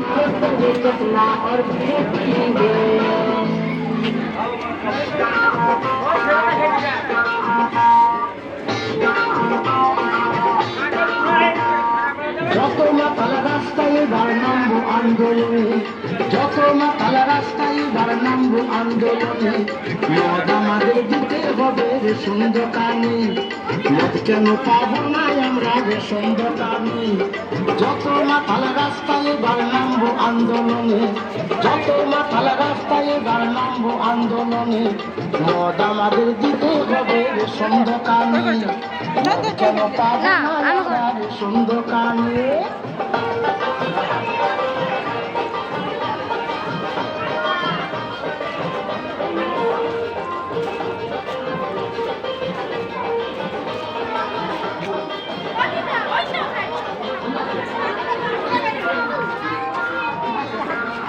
चकना और पिएंगे যত মাতাল রাস্তায় বার নামবো আন্দোলনে যত মাতাল রাস্তায় বার নামবো আন্দোলনে মদ আমাদের দিতে হবে রেশন দোকানে মদ কেন পাবো না আমরা রেশন দোকানে যত মাতাল রাস্তায় বার নামবো আন্দোলনে যত মাতাল রাস্তায় বার নামবো আন্দোলনে মদ আমাদের দিতে হবে রেশন দোকানে মদ কেন পাবো না আমরা রেশন দোকানে